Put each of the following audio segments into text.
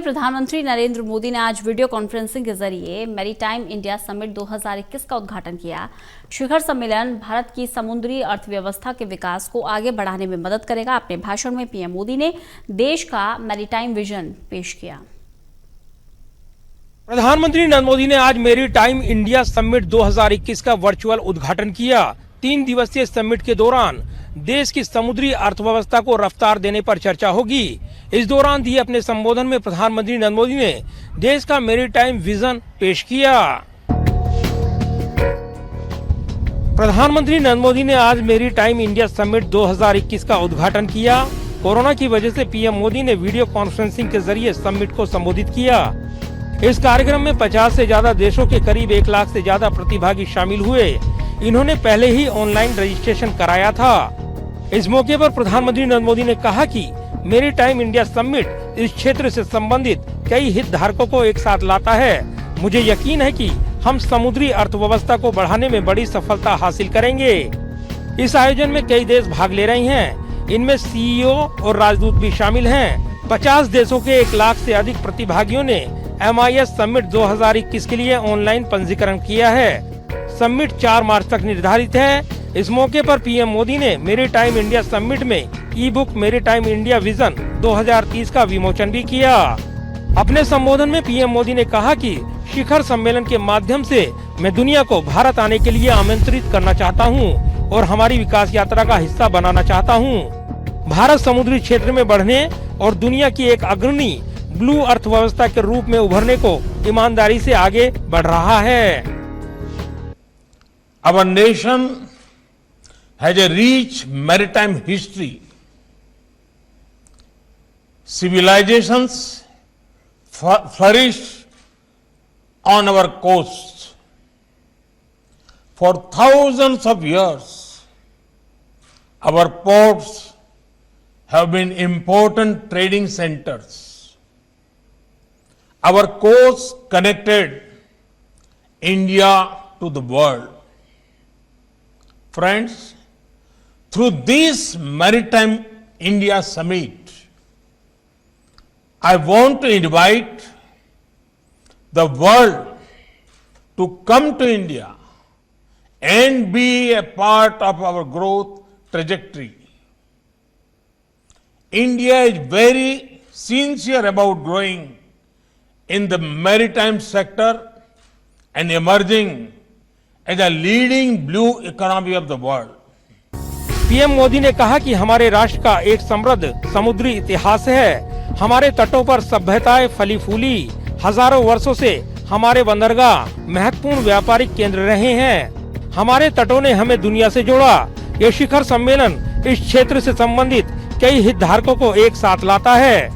प्रधानमंत्री नरेंद्र मोदी ने आज वीडियो कॉन्फ्रेंसिंग के जरिए मैरीटाइम इंडिया समिट 2021 का उद्घाटन किया। शिखर सम्मेलन भारत की समुद्री अर्थव्यवस्था के विकास को आगे बढ़ाने में मदद करेगा। अपने भाषण में पीएम मोदी ने देश का मैरीटाइम विजन पेश किया। प्रधानमंत्री नरेंद्र मोदी ने आज मैरीटाइम इंडिया समिट 2021 का वर्चुअल उद्घाटन किया। 3 दिवसीय समिट के दौरान देश की समुद्री अर्थव्यवस्था को रफ्तार देने पर चर्चा होगी। इस दौरान दिए अपने संबोधन में प्रधानमंत्री नरेंद्र मोदी ने देश का मैरीटाइम विजन पेश किया। प्रधानमंत्री नरेंद्र मोदी ने आज मैरीटाइम इंडिया समिट 2021 का उद्घाटन किया। कोरोना की वजह से पीएम मोदी ने वीडियो कॉन्फ्रेंसिंग के जरिए समिट को संबोधित किया। इस कार्यक्रम में 50 से ज्यादा देशों के करीब 1 लाख से ज्यादा प्रतिभागी शामिल हुए। इन्होंने पहले ही ऑनलाइन रजिस्ट्रेशन कराया था। इस मौके पर प्रधानमंत्री नरेंद्र मोदी ने कहा कि मैरीटाइम इंडिया समिट इस क्षेत्र से संबंधित कई हितधारकों को एक साथ लाता है। मुझे यकीन है कि हम समुद्री अर्थव्यवस्था को बढ़ाने में बड़ी सफलता हासिल करेंगे। इस आयोजन में कई देश भाग ले रहे हैं। इनमें सीईओ और राजदूत भी शामिल हैं। 50 देशों के 1 लाख से अधिक प्रतिभागियों ने MIS समिट 2021 के लिए ऑनलाइन पंजीकरण किया है। समिट 4 मार्च तक निर्धारित है। इस मौके पर पीएम मोदी ने मैरीटाइम इंडिया समिट में ई-बुक मैरीटाइम इंडिया विजन 2030 का विमोचन भी किया। अपने संबोधन में पीएम मोदी ने कहा कि शिखर सम्मेलन के माध्यम से मैं दुनिया को भारत आने के लिए आमंत्रित करना चाहता हूं और हमारी विकास यात्रा का हिस्सा बनाना चाहता हूं। भारत समुद्री क्षेत्र में बढ़ने और दुनिया की एक अग्रणी ब्लू अर्थव्यवस्था के रूप में उभरने को ईमानदारी से आगे बढ़ रहा है। Our nation has a rich maritime history. Civilizations flourished on our coasts. For thousands of years, our ports have been important trading centers. Our coasts connected India to the world. Friends, through this Maritime India Summit, I want to invite the world to come to India and be a part of our growth trajectory. India is very sincere about growing in the maritime sector and emerging as a leading blue economy of the world. PM Modi ने कहा कि हमारे राष्ट्र का एक समृद्ध समुद्री इतिहास है। हमारे तटों पर सभ्यताएं फली फूली। हजारों वर्षों से हमारे बंदरगाह महत्वपूर्ण व्यापारिक केंद्र रहे हैं। हमारे तटों ने हमें दुनिया से जोड़ा। ये शिखर सम्मेलन इस क्षेत्र से संबंधित कई हितधारकों को एक साथ लाता है।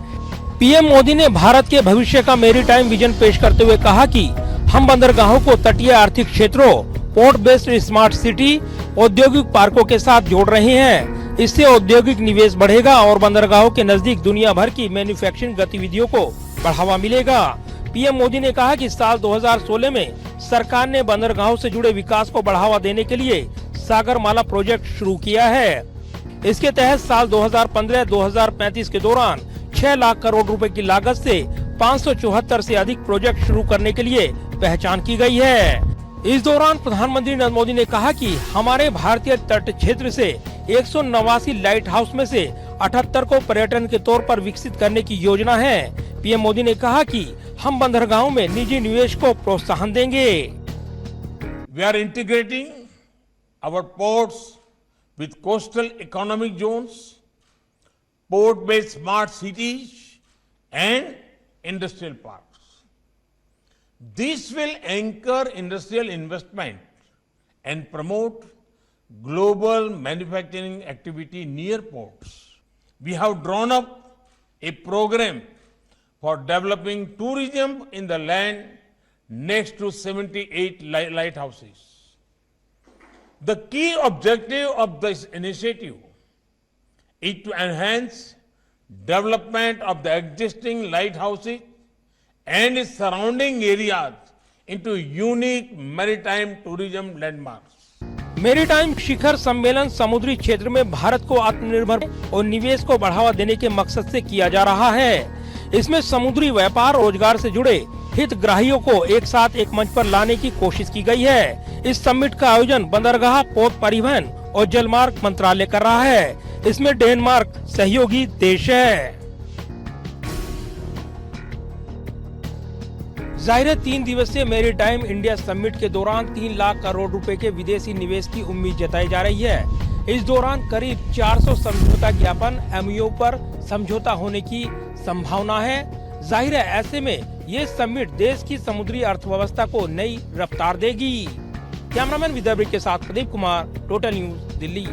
पीएम मोदी ने भारत के भविष्य का मैरीटाइम विजन पेश करते हुए कहा कि हम बंदरगाहों को तटीय आर्थिक क्षेत्रों, पोर्ट बेस्ड स्मार्ट सिटी, औद्योगिक पार्कों के साथ जोड़ रहे हैं। इससे औद्योगिक निवेश बढ़ेगा और बंदरगाहों के नजदीक दुनिया भर की मैन्युफैक्चरिंग गतिविधियों को बढ़ावा मिलेगा। पीएम मोदी ने कहा कि साल 2016 में सरकार ने बंदरगाहों से जुड़े विकास को बढ़ावा देने के लिए सागरमाला प्रोजेक्ट शुरू किया है। इसके तहत साल 2015-2035 के दौरान 6 लाख करोड़ रुपए की लागत से 574 से अधिक प्रोजेक्ट शुरू करने के लिए पहचान की गई है। इस दौरान प्रधानमंत्री नरेंद्र मोदी ने कहा कि हमारे भारतीय तट क्षेत्र से 189 लाइट हाउस में से 78 को पर्यटन के तौर पर विकसित करने की योजना है। पीएम मोदी ने कहा कि हम बंदरगाहों में निजी निवेश को प्रोत्साहन देंगे। We are integrating our ports with coastal economic zones, port-based smart cities and industrial parks. This will anchor industrial investment and promote global manufacturing activity near ports. We have drawn up a program for developing tourism in the land next to 78 lighthouses. The key objective of this initiative is to enhance development of the existing lighthouses and its surrounding areas into unique maritime tourism landmarks. Maritime शिखर सम्मेलन समुद्री क्षेत्र में भारत को आत्मनिर्भर और निवेश को बढ़ावा देने के मकसद से किया जा रहा है। इसमें समुद्री व्यापार रोजगार से जुड़े हितग्राहियों को एक साथ एक मंच पर लाने की कोशिश की गई है। इस समिट का आयोजन बंदरगाह, पोत परिवहन और जलमार्ग मंत्रालय कर रहा है। इसमें डेनमार्क सहयोगी देश है। जाहिर है 3 दिवसीय मैरीटाइम इंडिया समिट के दौरान 3 लाख करोड़ रुपए के विदेशी निवेश की उम्मीद जताई जा रही है। इस दौरान करीब 400 समझौता ज्ञापन MOU पर समझौता होने की संभावना है। जाहिर है ऐसे में ये समिट देश की समुद्री अर्थव्यवस्था को नई रफ्तार देगी। कैमरामैन विद्यावृत के साथ प्रदीप कुमार, टोटल न्यूज, दिल्ली।